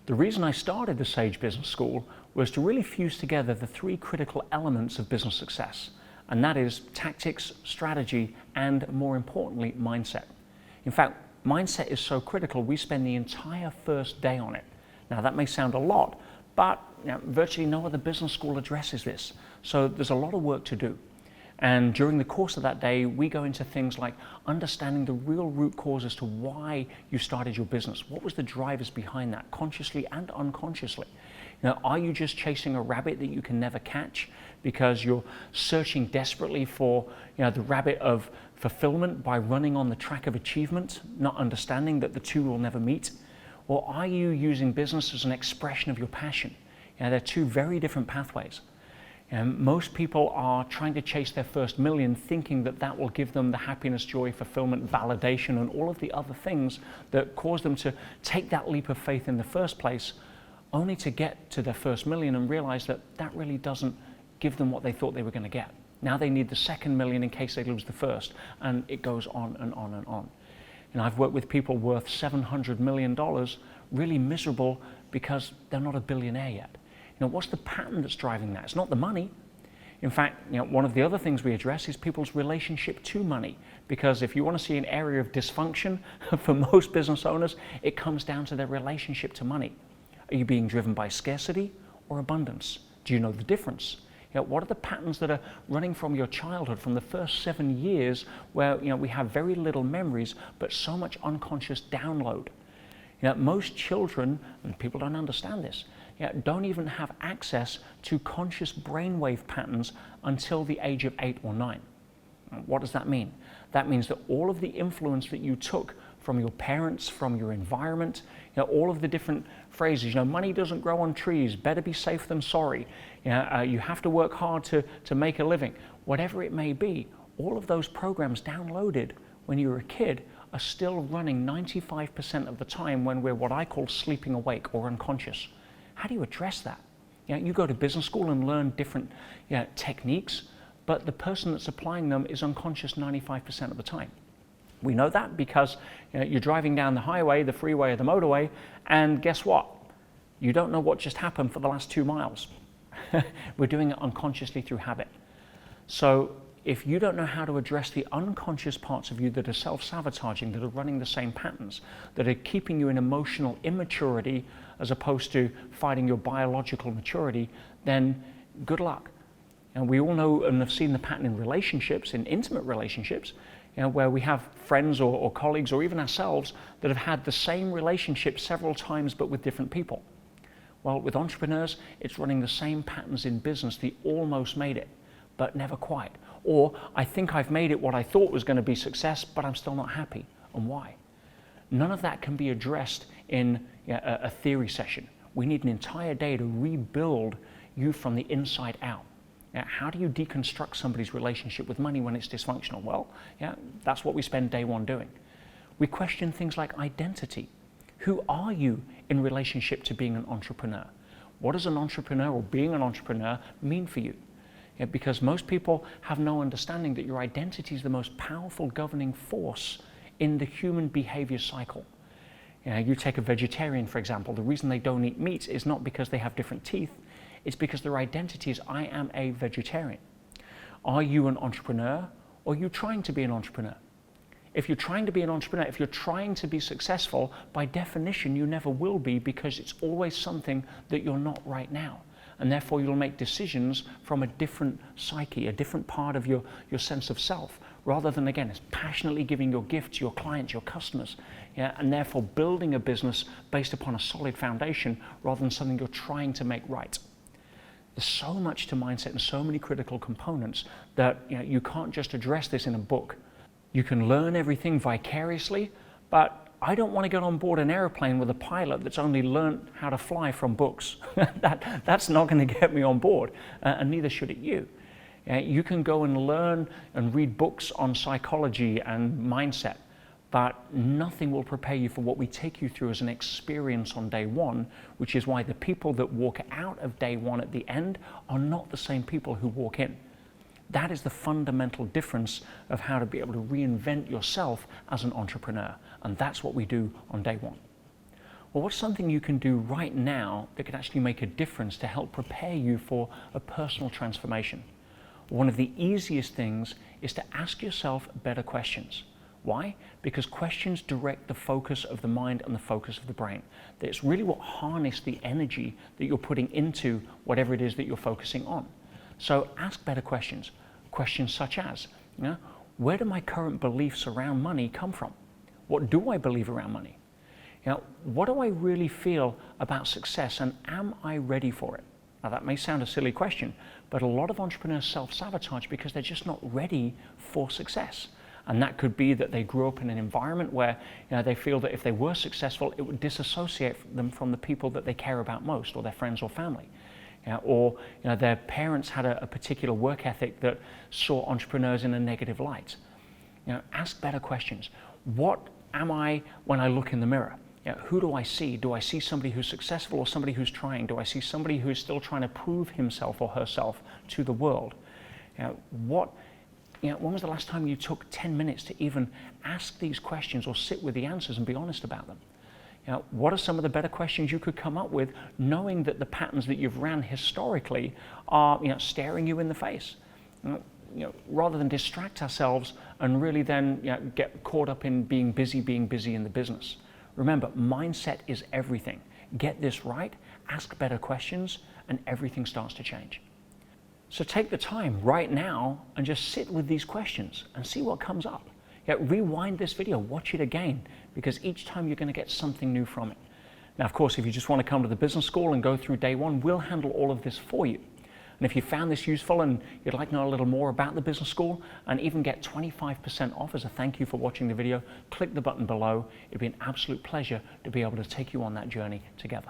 The reason I started the Sage Business School was to really fuse together the three critical elements of business success, and that is tactics, strategy, and more importantly, mindset. In fact, mindset is so critical, we spend the entire first day on it. Now that may sound a lot, but virtually no other business school addresses this. So there's a lot of work to do. And during the course of that day, we go into things like understanding the real root cause as to why you started your business. What was the drivers behind that, consciously and unconsciously? Are you just chasing a rabbit that you can never catch because you're searching desperately for the rabbit of fulfillment by running on the track of achievement, not understanding that the two will never meet? Or are you using business as an expression of your passion? They're two very different pathways. Most people are trying to chase their first million, thinking that that will give them the happiness, joy, fulfillment, validation, and all of the other things that cause them to take that leap of faith in the first place, only to get to their first million and realize that that really doesn't give them what they thought they were going to get. Now they need the second million in case they lose the first, and it goes on and on and on. I've worked with people worth $700 million, really miserable because they're not a billionaire yet. What's the pattern that's driving that? It's not the money. In fact, one of the other things we address is people's relationship to money, because if you want to see an area of dysfunction for most business owners, it comes down to their relationship to money. Are you being driven by scarcity or abundance? Do you know the difference? What are the patterns that are running from your childhood, from the first 7 years where we have very little memories, but so much unconscious download? Most children, and people don't understand this, don't even have access to conscious brainwave patterns until the age of 8 or 9. What does that mean? That means that all of the influence that you took from your parents, from your environment, all of the different phrases, money doesn't grow on trees, better be safe than sorry, you have to work hard to make a living, whatever it may be, all of those programs downloaded when you were a kid are still running 95% of the time when we're what I call sleeping awake or unconscious. How do you address that? You go to business school and learn different techniques, but the person that's applying them is unconscious 95% of the time. We know that because you're driving down the highway, the freeway, or the motorway, and guess what? You don't know what just happened for the last 2 miles. We're doing it unconsciously through habit. So if you don't know how to address the unconscious parts of you that are self-sabotaging, that are running the same patterns, that are keeping you in emotional immaturity as opposed to fighting your biological maturity, then good luck. And we all know and have seen the pattern in relationships, in intimate relationships, where we have friends or colleagues or even ourselves that have had the same relationship several times but with different people. Well, with entrepreneurs, it's running the same patterns in business. They almost made it, but never quite. Or I think I've made it what I thought was going to be success, but I'm still not happy. And why? None of that can be addressed in a theory session. We need an entire day to rebuild you from the inside out. How do you deconstruct somebody's relationship with money when it's dysfunctional? Well, that's what we spend day one doing. We question things like identity. Who are you in relationship to being an entrepreneur? What does an entrepreneur or being an entrepreneur mean for you? Because most people have no understanding that your identity is the most powerful governing force in the human behavior cycle. You take a vegetarian, for example. The reason they don't eat meat is not because they have different teeth. It's because their identity is, I am a vegetarian. Are you an entrepreneur, or are you trying to be an entrepreneur? If you're trying to be an entrepreneur, if you're trying to be successful, by definition you never will be, because it's always something that you're not right now. And therefore you'll make decisions from a different psyche, a different part of your sense of self, rather than, again, it's passionately giving your gift to your clients, your customers, and therefore building a business based upon a solid foundation rather than something you're trying to make right. There's so much to mindset and so many critical components that you can't just address this in a book. You can learn everything vicariously, but I don't want to get on board an airplane with a pilot that's only learned how to fly from books. That's not going to get me on board, and neither should it you. You can go and learn and read books on psychology and mindset, but nothing will prepare you for what we take you through as an experience on day one, which is why the people that walk out of day one at the end are not the same people who walk in. That is the fundamental difference of how to be able to reinvent yourself as an entrepreneur. And that's what we do on day one. Well, what's something you can do right now that could actually make a difference to help prepare you for a personal transformation? One of the easiest things is to ask yourself better questions. Why? Because questions direct the focus of the mind and the focus of the brain. It's really what harnesses the energy that you're putting into whatever it is that you're focusing on. So ask better questions. Questions such as, where do my current beliefs around money come from? What do I believe around money? What do I really feel about success, and am I ready for it? Now that may sound a silly question, but a lot of entrepreneurs self-sabotage because they're just not ready for success. And that could be that they grew up in an environment where they feel that if they were successful, it would disassociate them from the people that they care about most, or their friends or family. Or their parents had a particular work ethic that saw entrepreneurs in a negative light. Ask better questions. What am I when I look in the mirror? Who do I see? Do I see somebody who's successful or somebody who's trying? Do I see somebody who's still trying to prove himself or herself to the world? When was the last time you took 10 minutes to even ask these questions or sit with the answers and be honest about them? What are some of the better questions you could come up with, knowing that the patterns that you've ran historically are staring you in the face? Rather than distract ourselves and really then get caught up in being busy in the business. Remember, mindset is everything. Get this right, ask better questions, and everything starts to change. So take the time right now and just sit with these questions and see what comes up. Rewind this video, watch it again, because each time you're going to get something new from it. Now, of course, if you just want to come to the business school and go through day one, we'll handle all of this for you. And if you found this useful and you'd like to know a little more about the business school and even get 25% off as a thank you for watching the video, click the button below. It'd be an absolute pleasure to be able to take you on that journey together.